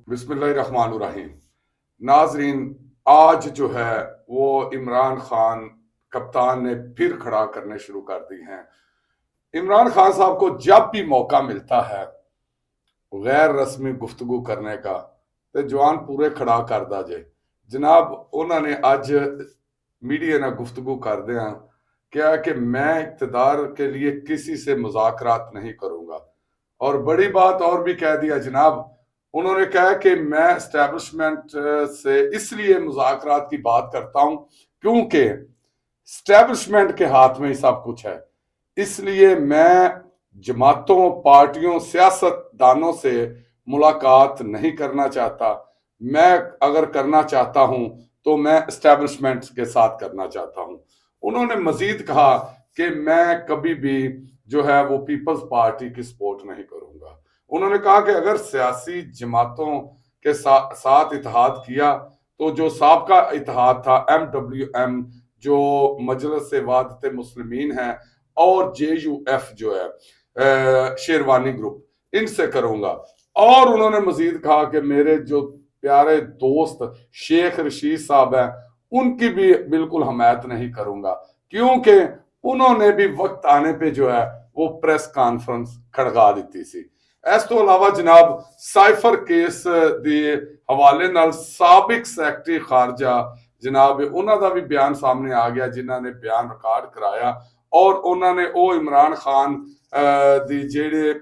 बिस्मिल्लाहिर्रहमानुर्रहीम। नाजरीन, आज जो है वो इमरान खान कप्तान ने फिर खड़ा करने शुरू कर दी हैं। इमरान खान साहब को जब भी मौका मिलता है गैर रस्मी गुफ्तगू करने का तो जवान पूरे खड़ा करदा जे। जनाब उन्होंने अज मीडिया ने गुफ्तगू कर दिया क्या कि मैं इक़्तिदार के लिए किसी से मुज़ाकरात नहीं करूंगा। और बड़ी बात और भी कह दिया जनाब, उन्होंने कहा कि मैं एस्टेब्लिशमेंट से इसलिए मुज़ाकरात की बात करता हूं क्योंकि एस्टेब्लिशमेंट के हाथ में ही सब कुछ है, इसलिए मैं जमातों, पार्टियों, सियासतदानों से मुलाकात नहीं करना चाहता। मैं अगर करना चाहता हूं तो मैं एस्टेब्लिशमेंट के साथ करना चाहता हूं। उन्होंने मजीद कहा कि मैं कभी भी जो है वो पीपल्स पार्टी की सपोर्ट नहीं करूंगा। उन्होंने कहा कि अगर सियासी जमातों के साथ इत्तेहाद किया तो जो साबका इत्तेहाद था MWM, जो मजलिस वादत मुस्लिमीन है, और JUF जो है शेरवानी ग्रुप, इनसे करूंगा। और उन्होंने मजीद कहा कि मेरे जो प्यारे दोस्त शेख रशीद साहब हैं उनकी भी बिल्कुल हमायत नहीं करूंगा, क्योंकि उन्होंने भी वक्त आने पे जो है वो प्रेस कॉन्फ्रेंस खड़गा दी सी। इस तो अलावा जनाब साइफर केस के हवाले नाल साबिक सैकटरी खारजा जनाब उन्हों का भी बयान सामने आ गया, जिन्होंने बयान रिकॉर्ड कराया और उन्होंने वो इमरान खान दी जेड़े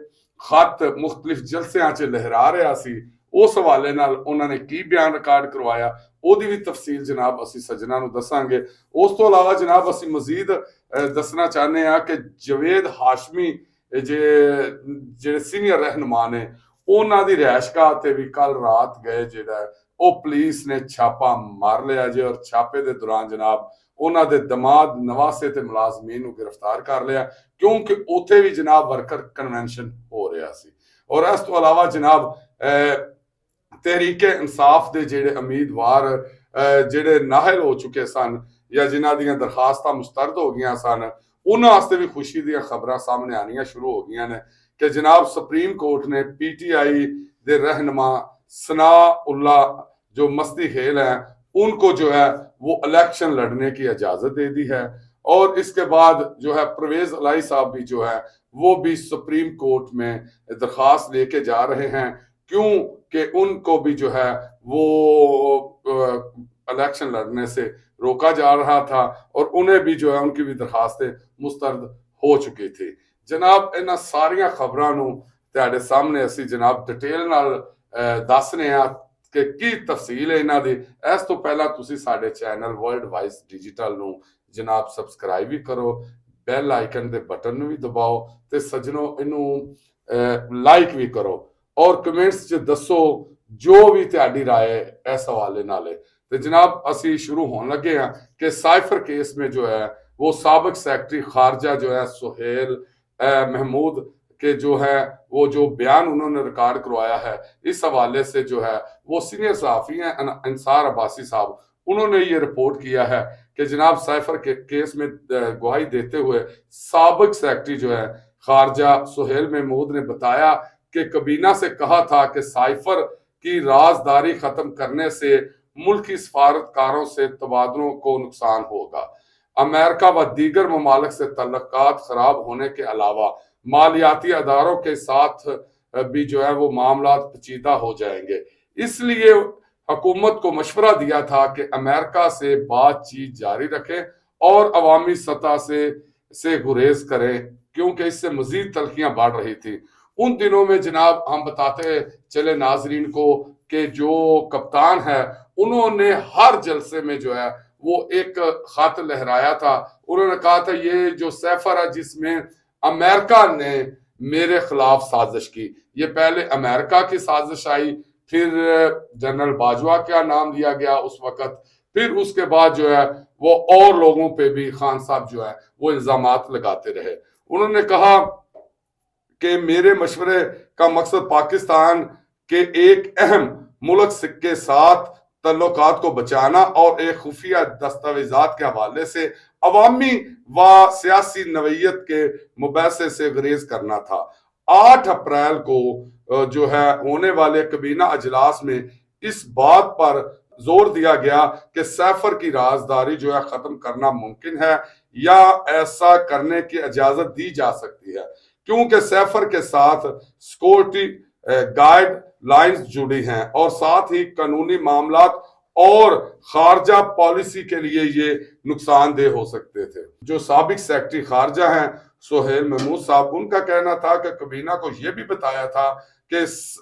खत मुख्तलिफ जलसियां च लहरा रहा सी उस हवाले नाल उन्होंने की बयान रिकॉर्ड करवाया, ओदी भी तफसील जनाब असी सज्जना नूं दसांगे। उस तो अलावा जनाब असी मजीद दसना चाहते हैं कि जवेद हाशमी जेड़े सीनियर रहनुमा ने उन्हां दी रिहायशगाह ते भी कल रात गए जेड़ा वो पुलिस ने छापा मार लिया जे, और छापे दे दौरान जनाब उन्हां दे दमाद नवासे ते मुलाजमीन नूं गिरफ्तार कर लिया, क्योंकि उत्थे भी जनाब वर्कर कन्वेंशन हो रहा सी। और इस तो अलावा जनाब तहरीके इंसाफ दे जेड़े उम्मीदवार जेड़े नाहल हो चुके सन या जिन्हां दीयां दरखास्तां मुस्तरद हो गई सन, उन्हां वास्ते भी खुशी दी खबरां सामने आनियां शुरू हो गई ने कि जनाब सुप्रीम कोर्ट ने PTI दे रहनुमा सना उल्ला जो मस्ती खेल हैं उनको जो है वो इलेक्शन लड़ने की इजाजत दे दी है। और इसके बाद जो है परवेज अलाई साहब भी जो है वो भी सुप्रीम कोर्ट में दरखास्त लेके जा रहे हैं, क्यों कि उनको भी जो है वो इलेक्शन लड़ने से रोका जा रहा था और उन्हें भी जो है उनकी भी दरखास्तें मुस्तरद हो चुकी थी। जनाब इन्हां सारियां खबरां नूं तुहाडे सामने असी जनाब डिटेल नाल दसने आ कि की तफसील है इन्हां दी। इस तो पहला तुसी साडे चैनल वर्ल्ड वाइज डिजिटल नूं जनाब सबसक्राइब भी करो, बैल आइकन दे बटन नूं भी दबाओ ते सज्जनों इनू लाइक भी करो और कमेंट्स च दसो जो भी तुहाडी राय इस हवाले नाल है। तो जनाब असी शुरू होने लगे हैं कि साइफर केस में जो है वो साबिक सेक्रेटरी खारजा जो है सुहेल महमूद के जो है वो जो बयान उन्होंने रिकॉर्ड करवाया है, इस हवाले से जो है वो सीनियर सहाफी हैं अंसार अब्बासी साहब, उन्होंने ये रिपोर्ट किया है कि जनाब साइफर के केस में गवाही देते हुए साबिक सेक्रेटरी जो है खारजा सुहेल महमूद ने बताया कि कबीना से कहा था कि साइफर की राजदारी खत्म करने से मुल्की सफारतकारों से तबादलों को नुकसान होगा। अमेरिका व दीगर ममालिक से तल्लुकात खराब होने के अलावा मालियाती अदारों के साथ भी जो है वो मामला पेचीदा हो जाएंगे। इसलिए हुकूमत को मशवरा दिया था कि अमेरिका से बातचीत जारी रखें और अवामी सतह से गुरेज करें, क्योंकि इससे मजीद तलखियां बढ़ रही थी। उन दिनों में जनाब हम बताते चले नाजरीन को कि जो कप्तान है उन्होंने हर जलसे में जो है वो एक खत लहराया था। उन्होंने कहा था ये जो सैफर है जिसमें अमेरिका ने मेरे खिलाफ साजिश की, ये पहले अमेरिका की साजिश आई, फिर जनरल बाजवा का नाम लिया गया उस वक्त, फिर उसके बाद जो है वो और लोगों पे भी खान साहब जो है वो इल्जामात लगाते रहे। उन्होंने कहा कि मेरे मशवरे का मकसद पाकिस्तान के एक अहम मुल्क के साथ तल्लुकात को बचाना और एक खुफिया दस्तावेजात के हवाले से अवामी व सियासी नवैयत के मुबासे से गुरेज करना था। 8 अप्रैल को जो है होने वाले कबीना अजलास में इस बात पर जोर दिया गया कि सैफर की राजदारी जो है खत्म करना मुमकिन है या ऐसा करने की इजाजत दी जा सकती है, क्योंकि सैफर के साथ सिक्योरिटी गाइडलाइंस जुड़ी हैं और साथ ही कानूनी मामलात और खारजा पॉलिसी के लिए ये नुकसानदेह हो सकते थे। जो साबिक सेक्रेटरी खारजा हैं सोहेल महमूद साहब, उनका कहना था कि कबीना को यह भी बताया था कि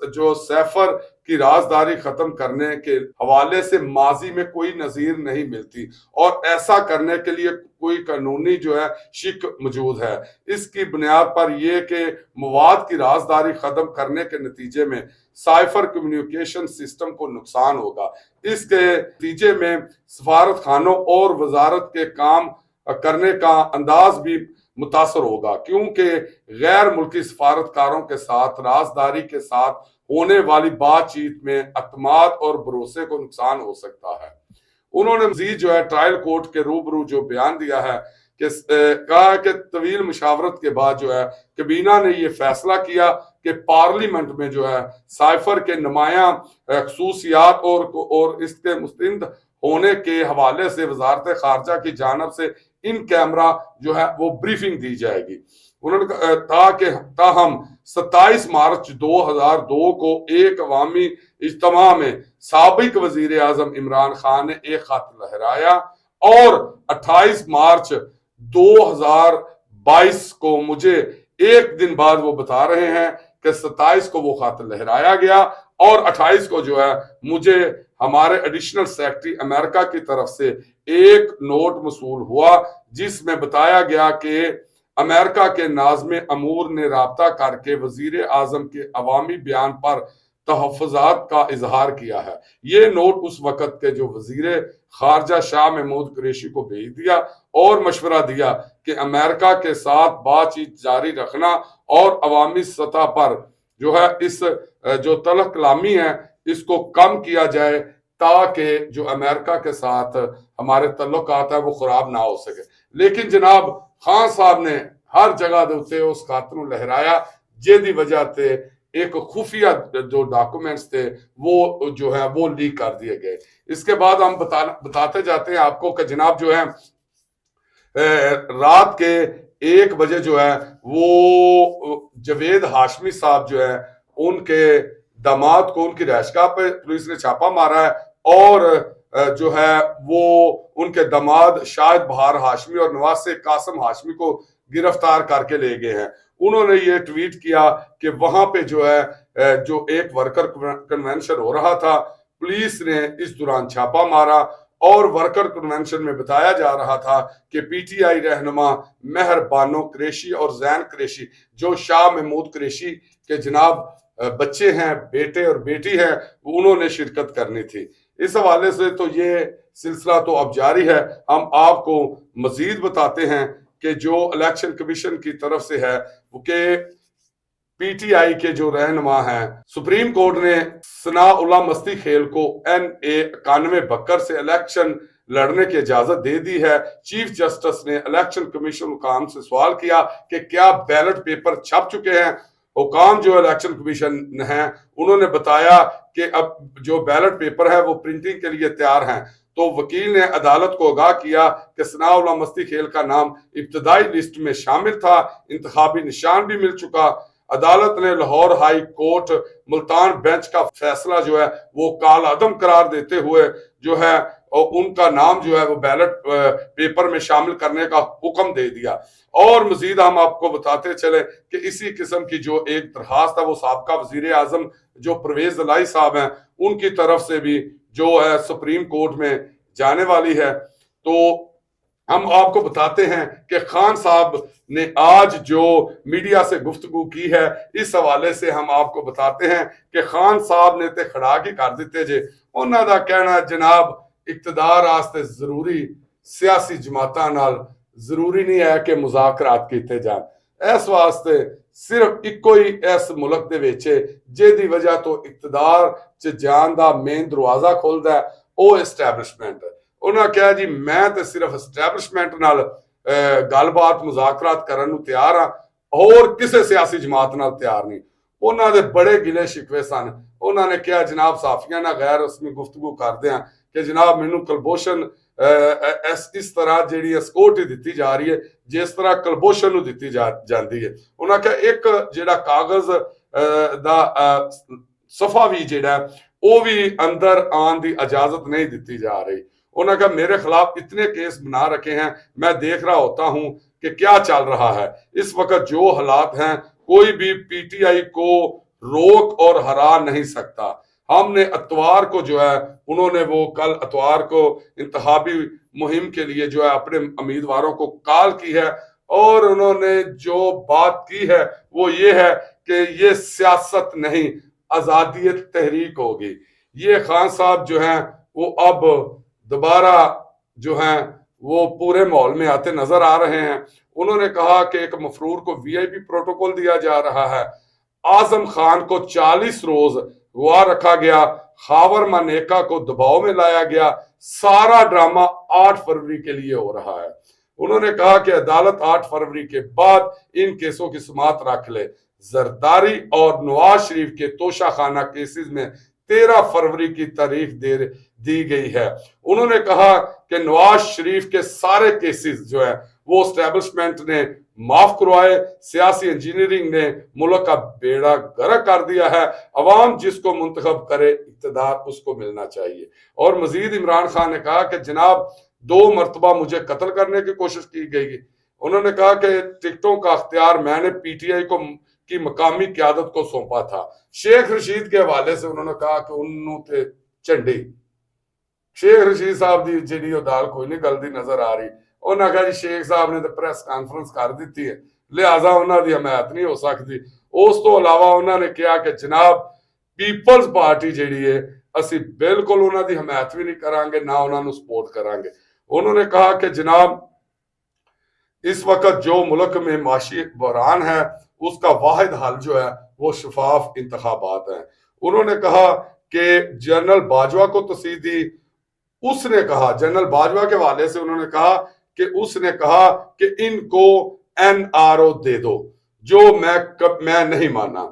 जो सैफर की राजदारी खत्म करने के हवाले से माजी में कोई नजीर नहीं मिलती और ऐसा करने के लिए कोई कानूनी जो है शिक मौजूद है। इसकी बुनियाद पर यह कि मवाद की राजदारी खत्म करने के नतीजे में साइफर कम्युनिकेशन सिस्टम को नुकसान होगा। इसके नतीजे में सफारत खानों और वजारत के काम करने का अंदाज भी मुतासर होगा, क्योंकि गैर मुल्की सफारतकारों के साथ राजदारी के साथ होने वाली बातचीत में अतमाद और भरोसे को नुकसान हो सकता है। उन्होंने मजीद जो है ट्रायल कोर्ट के रूबरू जो बयान दिया है कि कहा कि तवील मुशावरत के बाद जो है कबीना ने यह फैसला किया कि पार्लियामेंट में जो है साइफर के नुमाया खसूसियात और इसके मुस्तंद होने के हवाले से वजारत खारजा की जानब से इन कैमरा जो है वो ब्रीफिंग दी जाएगी। उन्होंने कहा कि ताहम 27 मार्च 2002 को एक अवामी इज्तिमा में साबिक वजीर आजम इमरान खान ने एक खत लहराया और 28 मार्च 2022 को मुझे एक दिन बाद वो बता रहे हैं कि 27 को वो खत लहराया गया और 28 को जो है मुझे हमारे एडिशनल सेक्रेटरी अमेरिका की तरफ से एक नोट मसूल हुआ जिसमें बताया गया कि अमेरिका के नाज़िम अमूर ने राब्ता करके वजीर आजम के अवामी बयान पर तहफ़्फ़ुज़ात का इजहार किया है। ये नोट उस वक़्त के जो वजीर खारजा शाह महमूद कुरैशी को भेज दिया और मशवरा दिया कि अमेरिका के साथ बातचीत जारी रखना और अवामी सतह पर जो है इस जो तलख कलामी है इसको कम किया जाए ताकि जो अमेरिका के साथ हमारे तल्लुकात है वो खराब ना हो सके। लेकिन जनाब खान साहब ने हर जगह दे उत्ते उस खात नूं लहराया जिहदी वजह से एक खुफिया जो डॉक्यूमेंट्स थे वो जो है वो लीक कर दिए गए। इसके बाद हम बताते जाते हैं आपको कि जनाब जो है रात के 1 बजे जो है वो जवेद हाशमी साहब जो है उनके दामाद को उनकी रैशगाह पे पुलिस ने छापा मारा है और जो है वो उनके दामाद शाहिद बहार हाशमी और नवासे कासम हाशमी को गिरफ्तार करके ले गए हैं। उन्होंने ये ट्वीट किया कि वहां पे जो है जो एक वर्कर कन्वेंशन हो रहा था, पुलिस ने इस दौरान छापा मारा और वर्कर कन्वेंशन में बताया जा रहा था कि पीटीआई रहनुमा मेहर बानो कुरैशी और जैन कुरैशी जो शाह महमूद कुरैशी के जनाब बच्चे हैं, बेटे और बेटी हैं, उन्होंने शिरकत करनी थी। इस हवाले से तो ये सिलसिला तो अब जारी है। हम आपको मजीद बताते हैं कि जो इलेक्शन कमीशन की तरफ से है वो के पीटीआई के जो रहनुमा हैं, सुप्रीम कोर्ट ने सनाउल्लाह मस्ती खेल को NA 91 बकर से इलेक्शन लड़ने की इजाजत दे दी है। चीफ जस्टिस ने इलेक्शन कमीशन हुकाम से सवाल किया कि क्या बैलेट पेपर छप चुके हैं। हुकाम जो इलेक्शन कमीशन है उन्होंने बताया कि अब जो बैलेट पेपर है वो प्रिंटिंग के लिए तैयार हैं। तो वकील ने अदालत को आगाह किया कि सनाउल्लाह मस्ती खेल का नाम इब्तदाई लिस्ट में शामिल था, इंतखाबी निशान भी मिल चुका। अदालत ने Lahore high court Multan bench का फैसला जो है वो काल अदम करार देते हुए जो है उनका नाम जो है वो बैलेट पेपर में शामिल करने का हुक्म दे दिया। और मजीद हम आपको बताते चले कि इसी किस्म की जो एक दरखास्त है वो साबका वजीर आजम जो परवेज इलाही साहब हैं उनकी तरफ से भी जो है सुप्रीम कोर्ट में जाने वाली है। तो हम आपको बताते हैं कि खान साहब ने आज जो मीडिया से गुफ्तगू की है इस हवाले से हम आपको बताते हैं कि खान साहब ने ते खड़ा की कर दिते जे उन्हां दा कहना जनाब इकतदार आस्ते जरूरी सियासी जमातां नाल जरूरी नहीं है कि मुज़ाकरात कीते जान। इस वास्ते सिर्फ इको ही इस मुल्क दे विच जिहदी वजह तो इकतदार च जान दा मेन दरवाजा खुलदा है वो एस्टैब्लिशमेंट है। उन्होंने कहा जी मैं तो सिर्फ एस्टैब्लिशमेंट नाल गलबात मुज़ाकरात करन नूं तैयार हाँ होर किसी सियासी जमात नाल तैयार नहीं। उन्होंने बड़े गिले शिकवे सन। उन्होंने कहा जनाब साफिया ना गैर रस्मी गुफ्तगू करते हैं कि जनाब मैनू कलभूषण इस तरह जी सिक्योरिटी दी जा रही है जिस तरह कलभूषण दी जाती है। उन्होंने कहा एक जोड़ा कागज दा सफा भी जोड़ा वो भी अंदर आने की इजाजत नहीं दी जा रही। उन्होंने कहा मेरे खिलाफ इतने केस बना रखे हैं, मैं देख रहा होता हूं कि क्या चल रहा है इस वक्त। जो हालात हैं कोई भी पीटीआई को रोक और हरा नहीं सकता। हमने इतवार को जो है उन्होंने वो कल इतवार को इंतखाबी मुहिम के लिए जो है अपने उम्मीदवारों को कॉल की है और उन्होंने जो बात की है वो ये है कि ये सियासत नहीं आजादी तहरीक होगी। ये खान साहब जो हैं वो अब दोबारा जो हैं वो पूरे माहौल में आते नजर आ रहे हैं। उन्होंने कहा कि एक मफरूर को वीआईपी प्रोटोकॉल दिया जा रहा है। आजम खान को 40 रोज गुआ रखा गया। खावर मानेका को दबाव में लाया गया। सारा ड्रामा 8 फरवरी के लिए हो रहा है। उन्होंने कहा कि अदालत 8 फरवरी के बाद इन केसों की समाअत रख ले। जरदारी और नवाज शरीफ के तोशाखाना केसेस में 13 फरवरी की तारीख दी गई है। उन्होंने कहा कि नवाज शरीफ के सारे केसेस जो है वो एस्टेब्लिशमेंट ने माफ करवाए। सियासी इंजीनियरिंग ने मुल्क का बेड़ा गर्क कर दिया है। अवाम जिसको मुंतखब करे इक़्तिदार उसको मिलना चाहिए। और मजीद इमरान खान ने कहा कि जनाब 2 मरतबा मुझे कत्ल करने की कोशिश की गई। उन्होंने कहा कि टिकटों का अख्तियार मैंने पीटीआई को की मकामी क्यादत को सौंपा था। शेख रशीद के हवाले से उन्होंने कहा कि उन्होंने झंडी शेख रशीद साहब की जी दाल कोई नहीं गलती नजर आ रही। उन्होंने कहा जी शेख साहब ने तो प्रेस कॉन्फ्रेंस कर दी है लिहाजा उन्होंने हमायत नहीं हो सकती। उस तो अलावा उन्होंने कहा कि जनाब पीपल्स पार्टी जी है असि बिल्कुल उन्होंने हमायत भी नहीं करांगे ना उन्होंने सपोर्ट करांगे। उन्होंने कहा कि जनाब इस वक्त जो मुल्क में माशी बहरान है उसका वाहिद हल जो है वो शफाफ इंतखाबात है। उन्होंने कहा कि जनरल बाजवा को तस्दीक दी। उसने कहा जनरल बाजवा के हवाले से उन्होंने कहा कि उसने कहा कि इनको एनआरओ दे दो जो मैं नहीं माना।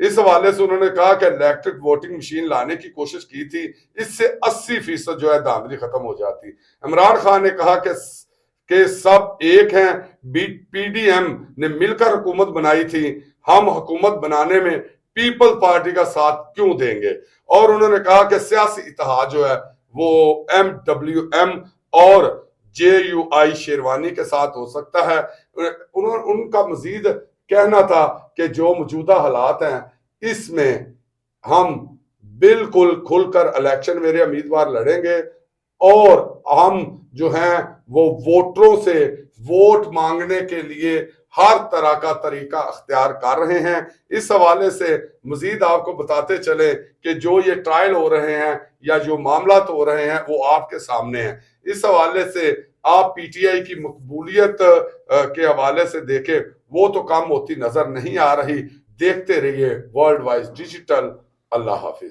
इस हवाले से उन्होंने कहा कि इलेक्ट्रिक वोटिंग मशीन लाने की कोशिश की थी, इससे 80% जो है धांधली खत्म हो जाती। इमरान खान ने कहा कि सब एक हैं, पीडीएम ने मिलकर हुकूमत बनाई थी, हम हुकूमत बनाने में पीपल पार्टी का साथ क्यों देंगे। और उन्होंने कहा कि सियासी इत्तेहाद जो है वो MWM और JUI शेरवानी के साथ हो सकता है। उनका मजीद कहना था कि जो मौजूदा हालात हैं इसमें हम बिल्कुल खुलकर इलेक्शन मेरे उम्मीदवार लड़ेंगे और हम जो हैं वो वोटरों से वोट मांगने के लिए हर तरह का तरीका अख्तियार कर रहे हैं। इस हवाले से मजीद आपको बताते चले कि जो ये ट्रायल हो रहे हैं या जो मामला हो रहे हैं वो आपके सामने हैं। इस हवाले से आप पीटीआई की मकबूलियत के हवाले से देखें वो तो कम होती नजर नहीं आ रही। देखते रहिए वर्ल्ड वाइज डिजिटल। अल्लाह हाफिज।